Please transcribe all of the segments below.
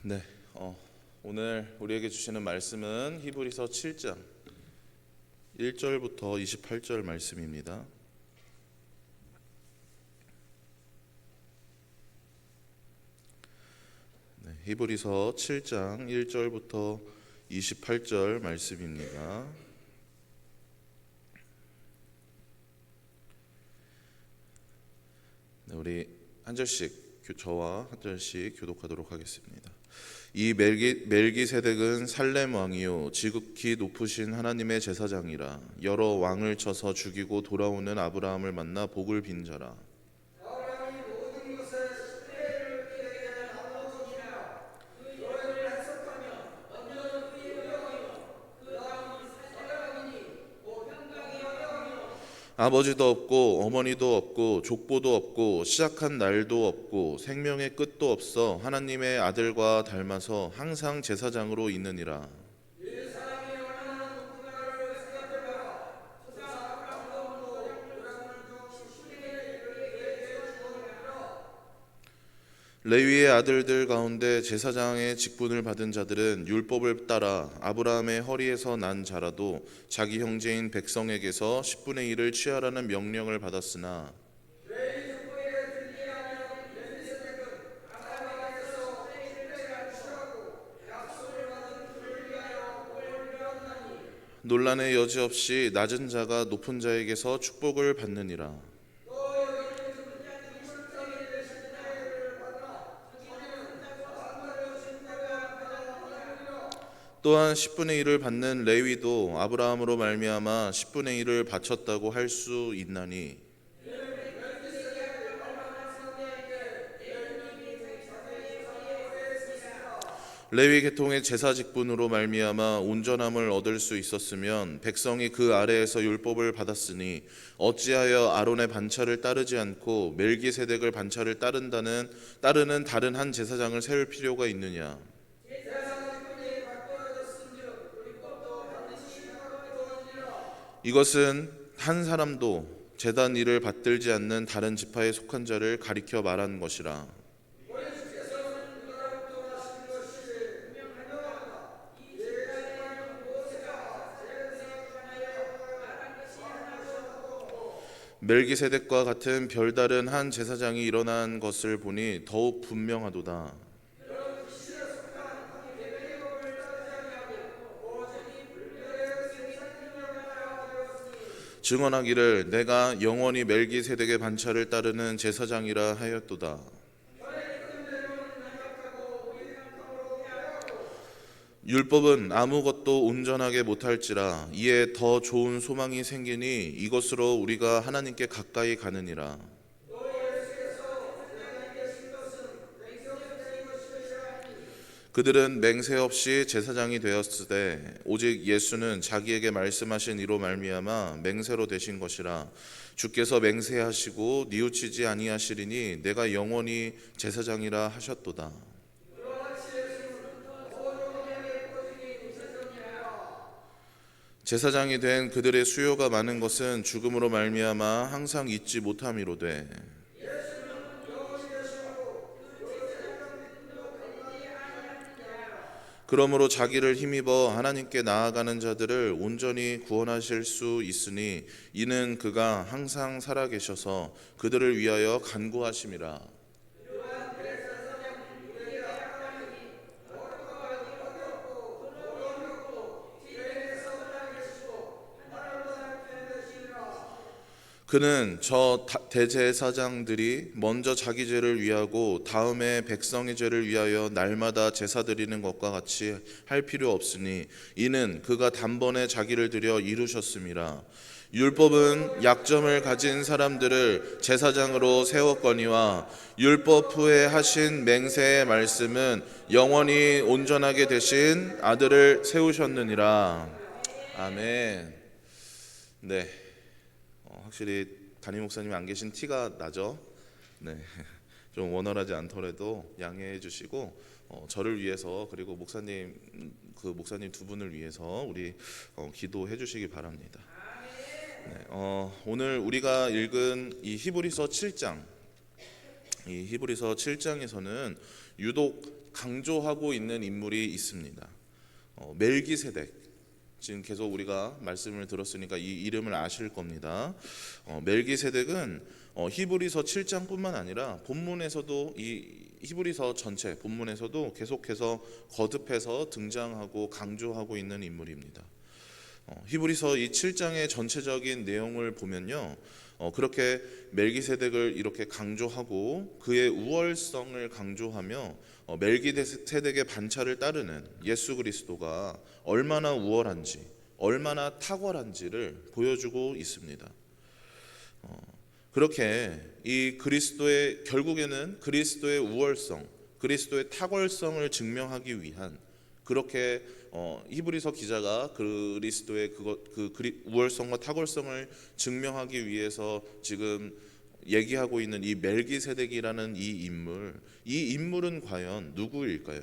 네, 오늘 우리에게 주시는 말씀은 히브리서 7장 1절부터 28절 말씀입니다. 네, 히브리서 7장 1절부터 28절 말씀입니다. 네, 우리 한 절씩 저와 한 절씩 교독하도록 하겠습니다. 이 멜기세덱은 살렘 왕이요 지극히 높으신 하나님의 제사장이라. 여러 왕을 쳐서 죽이고 돌아오는 아브라함을 만나 복을 빈 자라. 아버지도 없고 어머니도 없고 족보도 없고 시작한 날도 없고 생명의 끝도 없어 하나님의 아들과 닮아서 항상 제사장으로 있느니라. 레위의 아들들 가운데 제사장의 직분을 받은 자들은 율법을 따라 아브라함의 허리에서 난 자라도 자기 형제인 백성에게서 10분의 1을 취하라는 명령을 받았으나 논란의 여지 없이 낮은 자가 높은 자에게서 축복을 받느니라. 또한 10분의 1을 받는 레위도 아브라함으로 말미암아 10분의 1을 바쳤다고 할 수 있나니 레위 계통의 제사 직분으로 말미암아 온전함을 얻을 수 있었으면 백성이 그 아래에서 율법을 받았으니 어찌하여 아론의 반차를 따르지 않고 멜기세덱을 반차를 따르는 다른 한 제사장을 세울 필요가 있느냐. 이것은 한 사람도 제단 일을 받들지 않는 다른 지파에 속한 자를 가리켜 말한 것이라. 멜기세덱과 같은 별다른 한 제사장이 일어난 것을 보니 더욱 분명하도다. 증언하기를 내가 영원히 멜기세덱의 반차를 따르는 제사장이라 하였도다. 율법은 아무것도 온전하게 못할지라 이에 더 좋은 소망이 생기니 이것으로 우리가 하나님께 가까이 가느니라. 그들은 맹세 없이 제사장이 되었으되 오직 예수는 자기에게 말씀하신 이로 말미암아 맹세로 되신 것이라. 주께서 맹세하시고 뉘우치지 아니하시리니 내가 영원히 제사장이라 하셨도다. 제사장이 된 그들의 수요가 많은 것은 죽음으로 말미암아 항상 잊지 못함이로되 그러므로 자기를 힘입어 하나님께 나아가는 자들을 온전히 구원하실 수 있으니 이는 그가 항상 살아계셔서 그들을 위하여 간구하심이라. 그는 저 대제사장들이 먼저 자기 죄를 위하고 다음에 백성의 죄를 위하여 날마다 제사 드리는 것과 같이 할 필요 없으니 이는 그가 단번에 자기를 드려 이루셨음이라. 율법은 약점을 가진 사람들을 제사장으로 세웠거니와 율법 후에 하신 맹세의 말씀은 영원히 온전하게 되신 아들을 세우셨느니라. 아멘. 네. 확실히 담임 목사님이 안 계신 티가 나죠. 네, 좀 원활하지 않더라도 양해해 주시고 저를 위해서 그리고 목사님 두 분을 위해서 우리 기도해 주시기 바랍니다. 네, 오늘 우리가 읽은 이 히브리서 7장, 이 히브리서 7장에서는 유독 강조하고 있는 인물이 있습니다. 멜기세덱. 지금 계속 우리가 말씀을 들었으니까 이 이름을 아실 겁니다. 멜기세덱은 히브리서 7장뿐만 아니라 본문에서도 이 히브리서 전체 본문에서도 계속해서 거듭해서 등장하고 강조하고 있는 인물입니다. 히브리서 이 7장의 전체적인 내용을 보면요, 그렇게 멜기세덱을 이렇게 강조하고 그의 우월성을 강조하며 멜기세덱의 반차를 따르는 예수 그리스도가 얼마나 우월한지, 얼마나 탁월한지를 보여주고 있습니다. 그렇게 이 그리스도의 결국에는 그리스도의 우월성, 그리스도의 탁월성을 증명하기 위한, 그렇게 히브리서 기자가 그리스도의 우월성과 탁월성을 증명하기 위해서 지금 얘기하고 있는 이 멜기세덱이라는 이 인물은 과연 누구일까요?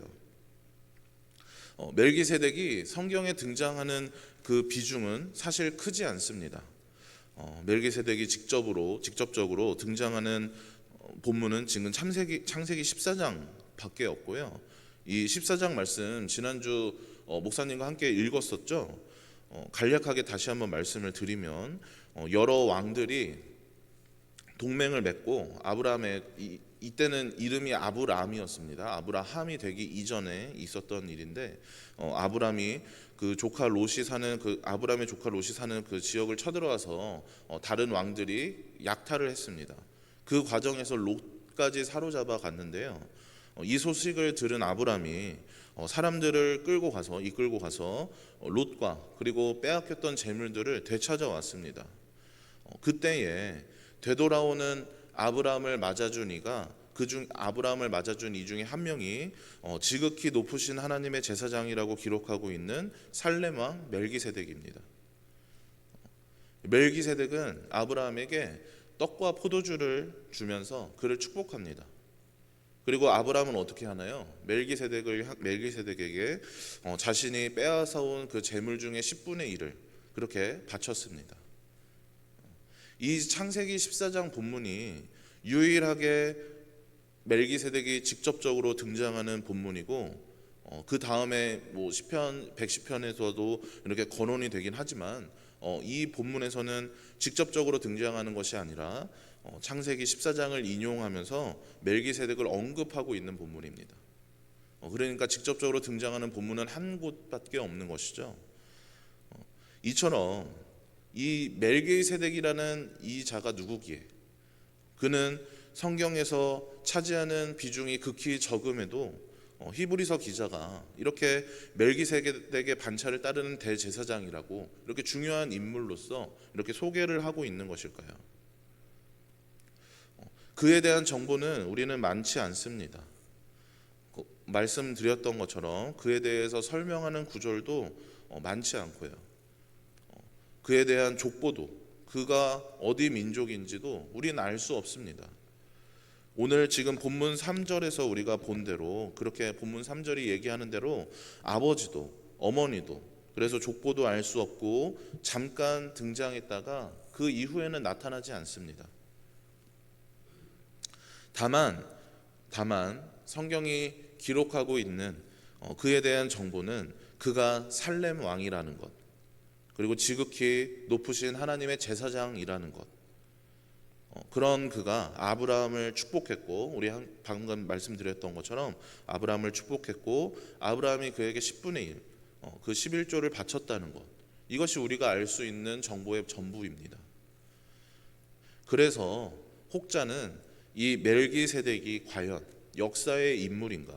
멜기세덱이 성경에 등장하는 그 비중은 사실 크지 않습니다. 멜기세덱이 직접적으로 등장하는 본문은 지금 창세기 14장밖에 없고요. 이 14장 말씀 지난주 목사님과 함께 읽었었죠. 간략하게 다시 한번 말씀을 드리면 여러 왕들이 동맹을 맺고 아브라함의 이때는 이름이 아브라함이었습니다. 아브라함이 되기 이전에 있었던 일인데 아브라함의 조카 롯이 사는 그 지역을 쳐들어와서 다른 왕들이 약탈을 했습니다. 그 과정에서 롯까지 사로잡아 갔는데요. 이 소식을 들은 아브라함이 사람들을 이끌고 가서 롯과 그리고 빼앗겼던 재물들을 되찾아왔습니다. 그때에 되돌아오는 아브라함을 맞아준 이 중에 한 명이 지극히 높으신 하나님의 제사장이라고 기록하고 있는 살렘 왕 멜기세덱입니다. 멜기세덱은 아브라함에게 떡과 포도주를 주면서 그를 축복합니다. 그리고 아브라함은 어떻게 하나요? 멜기세덱에게 자신이 빼앗아온 그 재물 중에 10분의 1을 그렇게 바쳤습니다. 이 창세기 14장 본문이 유일하게 멜기세덱이 직접적으로 등장하는 본문이고, 그 다음에 시편 110편에서도 이렇게 거론이 되긴 하지만 이 본문에서는 직접적으로 등장하는 것이 아니라 창세기 14장을 인용하면서 멜기세덱을 언급하고 있는 본문입니다. 그러니까 직접적으로 등장하는 본문은 한 곳밖에 없는 것이죠. 이처럼 이 멜기세덱이라는 이 자가 누구기에, 그는 성경에서 차지하는 비중이 극히 적음에도 히브리서 기자가 이렇게 멜기세덱의 반차를 따르는 대제사장이라고 이렇게 중요한 인물로서 이렇게 소개를 하고 있는 것일까요? 그에 대한 정보는 우리는 많지 않습니다. 말씀드렸던 것처럼 그에 대해서 설명하는 구절도 많지 않고요. 그에 대한 족보도, 그가 어디 민족인지도 우리는 알 수 없습니다. 오늘 지금 본문 3절에서 우리가 본 대로, 그렇게 본문 3절이 얘기하는 대로 아버지도 어머니도, 그래서 족보도 알 수 없고 잠깐 등장했다가 그 이후에는 나타나지 않습니다. 다만 성경이 기록하고 있는 그에 대한 정보는 그가 살렘 왕이라는 것, 그리고 지극히 높으신 하나님의 제사장이라는 것, 그런 그가 아브라함을 축복했고, 우리 방금 말씀드렸던 것처럼 아브라함을 축복했고 아브라함이 그에게 10분의 1, 그 11조를 바쳤다는 것, 이것이 우리가 알 수 있는 정보의 전부입니다. 그래서 혹자는 이 멜기세덱이 과연 역사의 인물인가,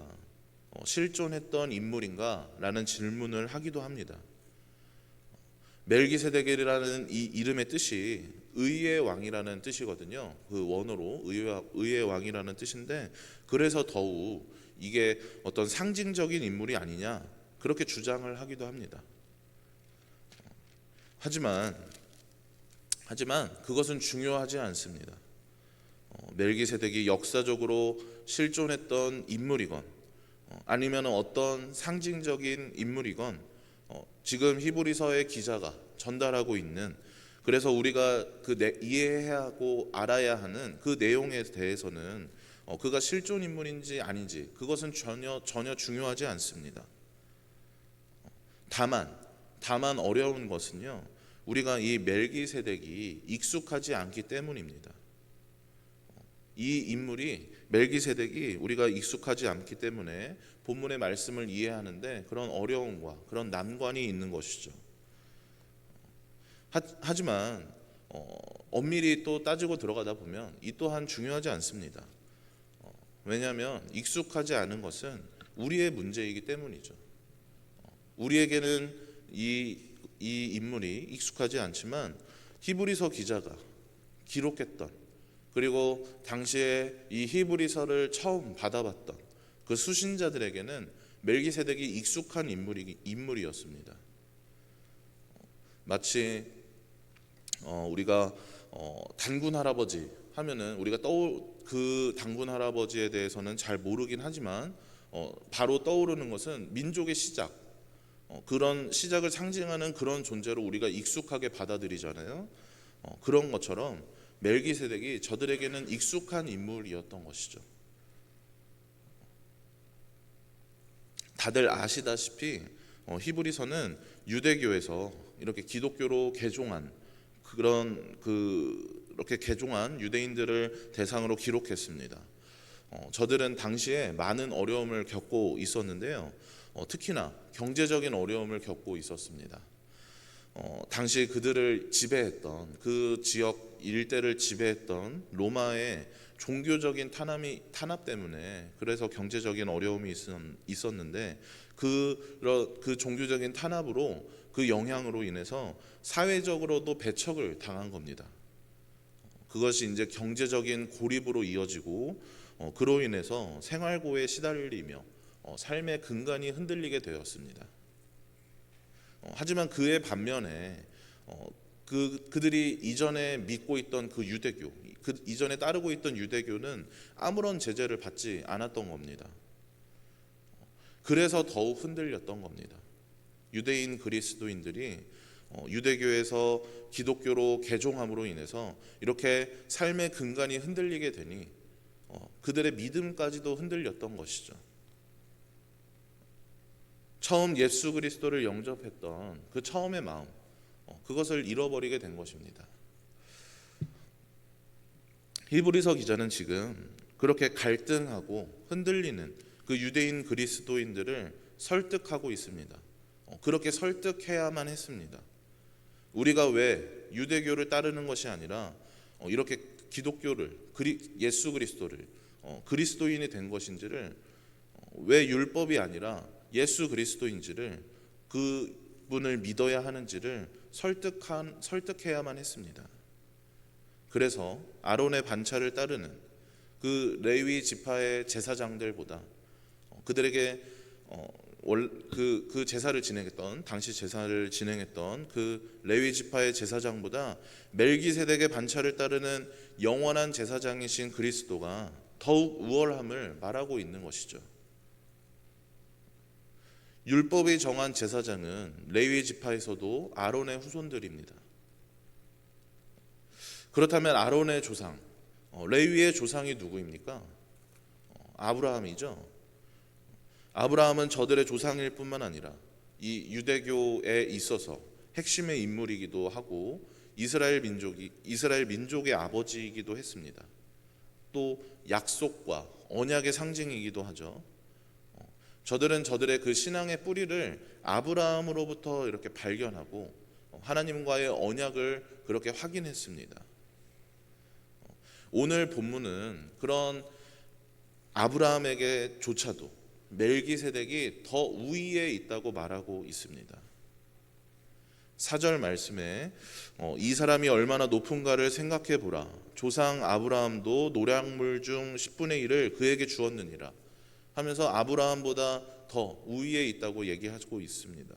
실존했던 인물인가 라는 질문을 하기도 합니다. 멜기세덱이라는 이 이름의 뜻이 의의 왕이라는 뜻이거든요. 그 원어로 의의 왕이라는 뜻인데, 그래서 더욱 이게 어떤 상징적인 인물이 아니냐 그렇게 주장을 하기도 합니다. 하지만 그것은 중요하지 않습니다. 멜기세덱이 역사적으로 실존했던 인물이건 아니면 어떤 상징적인 인물이건 지금 히브리서의 기자가 전달하고 있는, 그래서 우리가 이해하고 알아야 하는 그 내용에 대해서는 그가 실존 인물인지 아닌지 그것은 전혀 중요하지 않습니다. 다만 어려운 것은요, 우리가 이 멜기세덱이 익숙하지 않기 때문입니다. 이 인물이 멜기세덱이 우리가 익숙하지 않기 때문에 본문의 말씀을 이해하는데 그런 어려움과 그런 난관이 있는 것이죠. 하지만 엄밀히 또 따지고 들어가다 보면 이 또한 중요하지 않습니다. 왜냐하면 익숙하지 않은 것은 우리의 문제이기 때문이죠. 우리에게는 이 인물이 익숙하지 않지만 히브리서 기자가 기록했던, 그리고 당시에 이 히브리서를 처음 받아봤던 그 수신자들에게는 멜기세덱이 익숙한 인물이었습니다. 마치 우리가 단군 할아버지 하면은 우리가 그 단군 할아버지에 대해서는 잘 모르긴 하지만 바로 떠오르는 것은 민족의 시작, 그런 시작을 상징하는 그런 존재로 우리가 익숙하게 받아들이잖아요. 그런 것처럼 멜기세덱이 저들에게는 익숙한 인물이었던 것이죠. 다들 아시다시피 히브리서는 유대교에서 이렇게 기독교로 개종한 이렇게 개종한 유대인들을 대상으로 기록했습니다. 저들은 당시에 많은 어려움을 겪고 있었는데요. 특히나 경제적인 어려움을 겪고 있었습니다. 당시 그들을 지배했던, 그 지역 일대를 지배했던 로마의 종교적인 탄압 때문에 그래서 경제적인 어려움이 있었는데 그 종교적인 탄압으로, 그 영향으로 인해서 사회적으로도 배척을 당한 겁니다. 그것이 이제 경제적인 고립으로 이어지고 그로 인해서 생활고에 시달리며 삶의 근간이 흔들리게 되었습니다. 하지만 그의 반면에 그들이 이전에 믿고 있던 그 유대교, 이전에 따르고 있던 유대교는 아무런 제재를 받지 않았던 겁니다. 그래서 더욱 흔들렸던 겁니다. 유대인 그리스도인들이 유대교에서 기독교로 개종함으로 인해서 이렇게 삶의 근간이 흔들리게 되니 그들의 믿음까지도 흔들렸던 것이죠. 처음 예수 그리스도를 영접했던 그 처음의 마음, 그것을 잃어버리게 된 것입니다. 히브리서 기자는 지금 그렇게 갈등하고 흔들리는 그 유대인 그리스도인들을 설득하고 있습니다. 그렇게 설득해야만 했습니다. 우리가 왜 유대교를 따르는 것이 아니라 이렇게 기독교를, 예수 그리스도를 그리스도인이 된 것인지를, 왜 율법이 아니라 예수 그리스도인지를, 그분을 믿어야 하는지를 설득해야만 했습니다. 그래서 아론의 반차를 따르는 그 레위 지파의 제사장들보다 그들에게 그 제사를 진행했던, 당시 제사를 진행했던 그 레위 지파의 제사장보다 멜기세덱의 반차를 따르는 영원한 제사장이신 그리스도가 더욱 우월함을 말하고 있는 것이죠. 율법이 정한 제사장은 레위 지파에서도 아론의 후손들입니다. 그렇다면 아론의 조상, 레위의 조상이 누구입니까? 아브라함이죠. 아브라함은 저들의 조상일 뿐만 아니라 이 유대교에 있어서 핵심의 인물이기도 하고 이스라엘 민족의 아버지이기도 했습니다. 또 약속과 언약의 상징이기도 하죠. 저들은 저들의 그 신앙의 뿌리를 아브라함으로부터 이렇게 발견하고 하나님과의 언약을 그렇게 확인했습니다. 오늘 본문은 그런 아브라함에게조차도 멜기세덱이 더 우위에 있다고 말하고 있습니다. 4절 말씀에 이 사람이 얼마나 높은가를 생각해 보라. 조상 아브라함도 노량물 중 10분의 1을 그에게 주었느니라 하면서 아브라함보다 더 우위에 있다고 얘기하고 있습니다.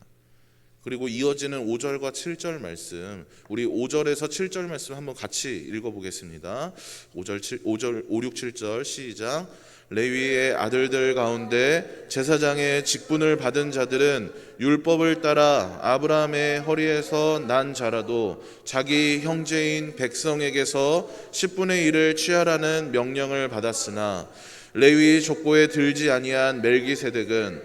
그리고 이어지는 5절과 7절 말씀, 우리 5절에서 7절 말씀 한번 같이 읽어보겠습니다. 5, 6, 7절 시작. 레위의 아들들 가운데 제사장의 직분을 받은 자들은 율법을 따라 아브라함의 허리에서 난 자라도 자기 형제인 백성에게서 10분의 1을 취하라는 명령을 받았으나 레위 족보에 들지 아니한 멜기세덱은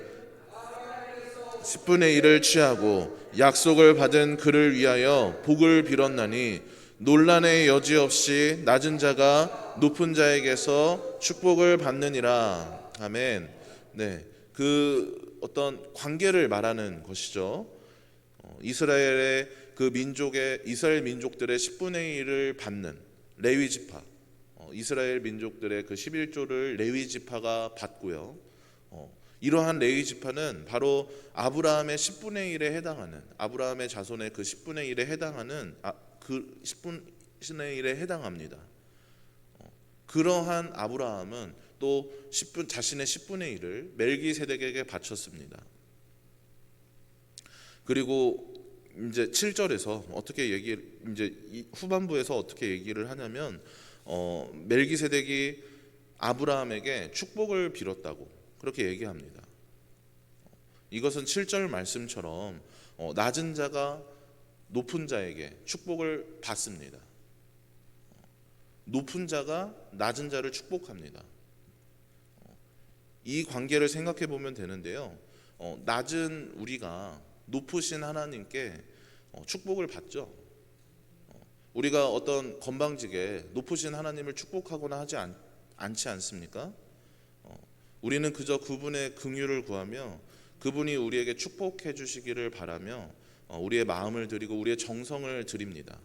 10분의 1을 취하고 약속을 받은 그를 위하여 복을 빌었나니 논란의 여지 없이 낮은 자가 높은 자에게서 축복을 받느니라. 아멘. 네, 그 어떤 관계를 말하는 것이죠. 이스라엘의 그 민족의 이스라엘 민족들의 10분의 1을 받는 레위 지파, 이스라엘 민족들의 그 11조를 레위 지파가 받고요. 이러한 레위 지파는 바로 아브라함의 10분의 1에 해당하는, 아브라함의 자손의 그 10분의 1에 해당하는 그 10분의 1에 해당합니다. 그러한 아브라함은 또 자신의 10분의 1을 멜기세덱에게 바쳤습니다. 그리고 이제 7절에서 이제 후반부에서 어떻게 얘기를 하냐면 멜기세덱이 아브라함에게 축복을 빌었다고 그렇게 얘기합니다. 이것은 7절 말씀처럼 낮은 자가 높은 자에게 축복을 받습니다. 높은 자가 낮은 자를 축복합니다. 이 관계를 생각해 보면 되는데요. 낮은 우리가 높으신 하나님께 축복을 받죠. 우리가 어떤 건방지게 높으신 하나님을 축복하거나 하지 않지 않습니까? 우리는 그저 그분의 긍휼을 구하며 그분이 우리에게 축복해 주시기를 바라며 우리의 마음을 드리고 우리의 정성을 드립니다.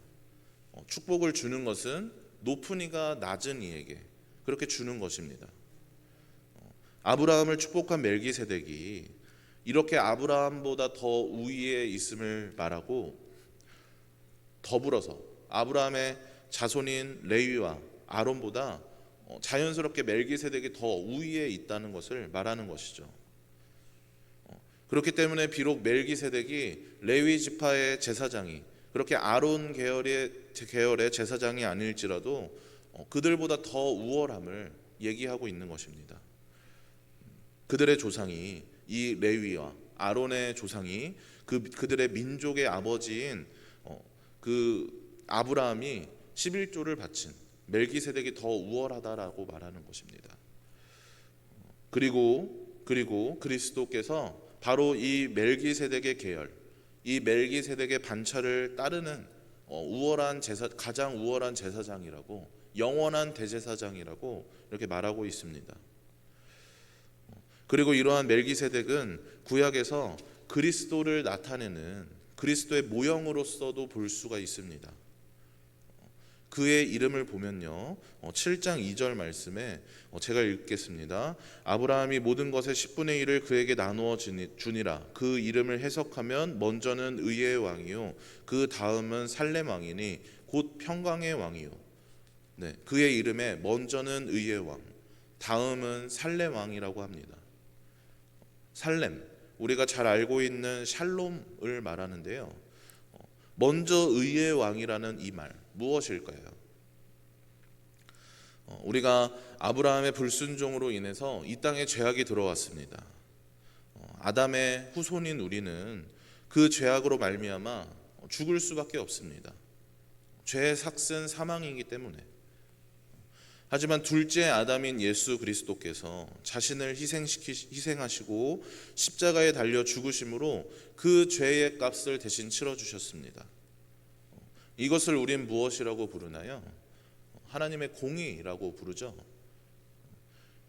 축복을 주는 것은 높은 이가 낮은 이에게 그렇게 주는 것입니다. 아브라함을 축복한 멜기세덱이 이렇게 아브라함보다 더 우위에 있음을 말하고, 더불어서 아브라함의 자손인 레위와 아론보다 자연스럽게 멜기세덱이 더 우위에 있다는 것을 말하는 것이죠. 그렇기 때문에 비록 멜기세덱이 레위 지파의 제사장이 그렇게 아론 계열의 제사장이 아닐지라도 그들보다 더 우월함을 얘기하고 있는 것입니다. 그들의 조상이, 이 레위와 아론의 조상이 그들의 민족의 아버지인 그 아브라함이 11조를 바친 멜기세덱이 더 우월하다라고 말하는 것입니다. 그리고 그리스도께서 바로 이 멜기세덱의 계열, 이 멜기세덱의 반차를 따르는 가장 우월한 제사장이라고, 영원한 대제사장이라고 이렇게 말하고 있습니다. 그리고 이러한 멜기세덱은 구약에서 그리스도를 나타내는 그리스도의 모형으로서도 볼 수가 있습니다. 그의 이름을 보면요, 7장 2절 말씀에 제가 읽겠습니다. 아브라함이 모든 것의 10분의 1을 그에게 나누어 주니라. 그 이름을 해석하면 먼저는 의의 왕이요 그 다음은 살렘 왕이니 곧 평강의 왕이요. 네, 그의 이름에 먼저는 의의 왕, 다음은 살렘 왕이라고 합니다. 살렘, 우리가 잘 알고 있는 샬롬을 말하는데요. 먼저 의의 왕이라는 이 말 무엇일까요? 우리가 아브라함의 불순종으로 인해서 이 땅에 죄악이 들어왔습니다. 아담의 후손인 우리는 그 죄악으로 말미암아 죽을 수밖에 없습니다. 죄의 삭은 사망이기 때문에. 하지만 둘째 아담인 예수 그리스도께서 자신을 희생하시고 십자가에 달려 죽으심으로 그 죄의 값을 대신 치러주셨습니다. 이것을 우린 무엇이라고 부르나요? 하나님의 공의라고 부르죠.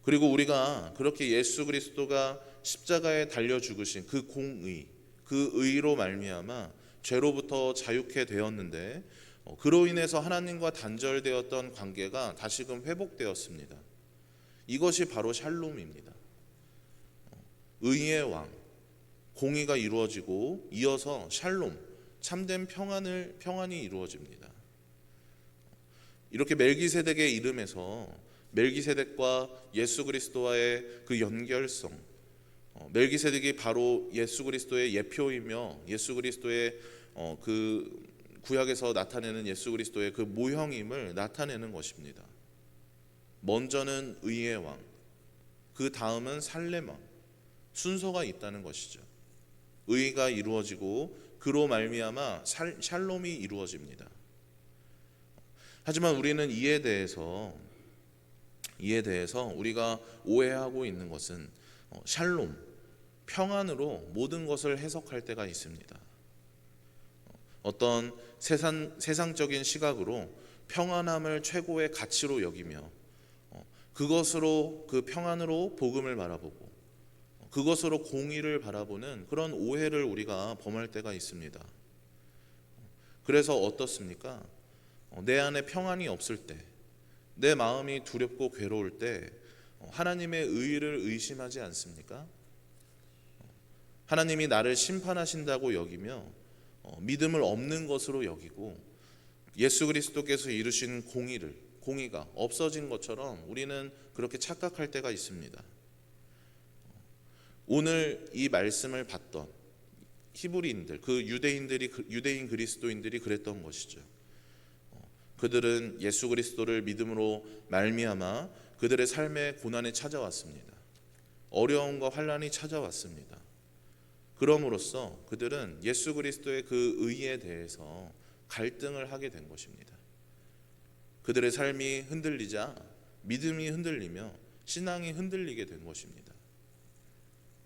그리고 우리가 그렇게 예수 그리스도가 십자가에 달려 죽으신 그 공의, 그 의로 말미암아 죄로부터 자유케 되었는데, 그로 인해서 하나님과 단절되었던 관계가 다시금 회복되었습니다. 이것이 바로 샬롬입니다. 의의 왕, 공의가 이루어지고 이어서 샬롬, 참된 평안이 이루어집니다. 이렇게 멜기세덱의 이름에서 멜기세덱과 예수 그리스도와의 그 연결성, 멜기세덱이 바로 예수 그리스도의 예표이며 예수 그리스도의 그 구약에서 나타내는 예수 그리스도의 그 모형임을 나타내는 것입니다. 먼저는 의의 왕, 그 다음은 살레마, 순서가 있다는 것이죠. 의가 이루어지고 그로 말미암아 샬롬이 이루어집니다. 하지만 우리는 이에 대해서 우리가 오해하고 있는 것은 샬롬, 평안으로 모든 것을 해석할 때가 있습니다. 어떤 세상적인 시각으로 평안함을 최고의 가치로 여기며 그것으로, 그 평안으로 복음을 바라보고 그것으로 공의를 바라보는 그런 오해를 우리가 범할 때가 있습니다. 그래서 어떻습니까? 내 안에 평안이 없을 때, 내 마음이 두렵고 괴로울 때 하나님의 의를 의심하지 않습니까? 하나님이 나를 심판하신다고 여기며 믿음을 없는 것으로 여기고 예수 그리스도께서 이루신 공의가 없어진 것처럼 우리는 그렇게 착각할 때가 있습니다. 오늘 이 말씀을 받던 히브리인들, 그 유대인 그리스도인들이 그랬던 것이죠. 그들은 예수 그리스도를 믿음으로 말미암아 그들의 삶에 고난이 찾아왔습니다. 어려움과 환난이 찾아왔습니다. 그럼으로써 그들은 예수 그리스도의 그 의에 대해서 갈등을 하게 된 것입니다. 그들의 삶이 흔들리자 믿음이 흔들리며 신앙이 흔들리게 된 것입니다.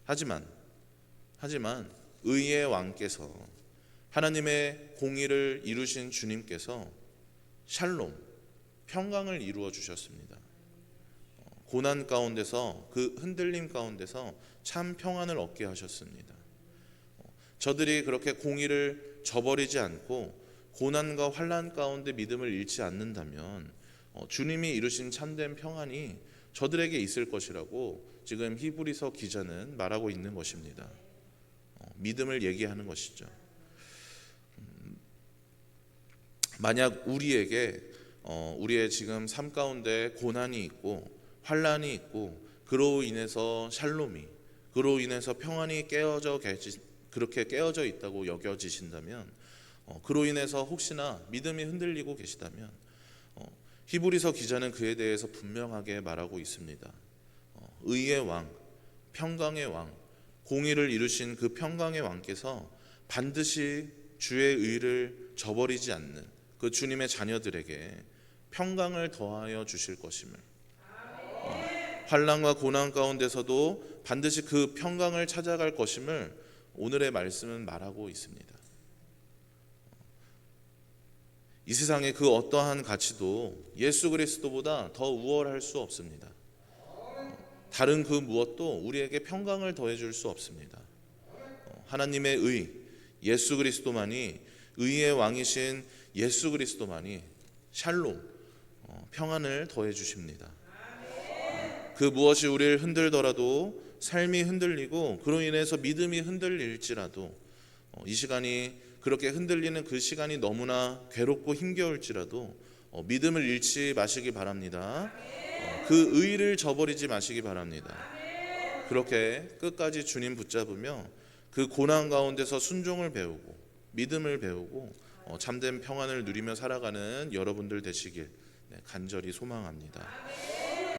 하지만 의의 왕께서, 하나님의 공의를 이루신 주님께서 샬롬, 평강을 이루어 주셨습니다. 고난 가운데서, 그 흔들림 가운데서 참 평안을 얻게 하셨습니다. 저들이 그렇게 공의를 저버리지 않고 고난과 환난 가운데 믿음을 잃지 않는다면 주님이 이루신 참된 평안이 저들에게 있을 것이라고 지금 히브리서 기자는 말하고 있는 것입니다. 믿음을 얘기하는 것이죠. 만약 우리에게 우리의 지금 삶 가운데 고난이 있고 환난이 있고 그로 인해서 샬롬이, 그로 인해서 평안이 그렇게 깨어져 있다고 여겨지신다면, 그로 인해서 혹시나 믿음이 흔들리고 계시다면 히브리서 기자는 그에 대해서 분명하게 말하고 있습니다. 의의 왕, 평강의 왕, 공의를 이루신 그 평강의 왕께서 반드시 주의 의를 저버리지 않는 그 주님의 자녀들에게 평강을 더하여 주실 것임을, 환난과 고난 가운데서도 반드시 그 평강을 찾아갈 것임을 오늘의 말씀은 말하고 있습니다. 이 세상의 그 어떠한 가치도 예수 그리스도보다 더 우월할 수 없습니다. 다른 그 무엇도 우리에게 평강을 더해줄 수 없습니다. 하나님의 의, 예수 그리스도만이, 의의 왕이신 예수 그리스도만이 샬롬, 평안을 더해 주십니다. 그 무엇이 우리를 흔들더라도, 삶이 흔들리고 그로 인해서 믿음이 흔들릴지라도, 이 시간이 그렇게 흔들리는 그 시간이 너무나 괴롭고 힘겨울지라도 믿음을 잃지 마시기 바랍니다. 그 의를 저버리지 마시기 바랍니다. 그렇게 끝까지 주님 붙잡으며 그 고난 가운데서 순종을 배우고 믿음을 배우고 참된 평안을 누리며 살아가는 여러분들 되시길 간절히 소망합니다.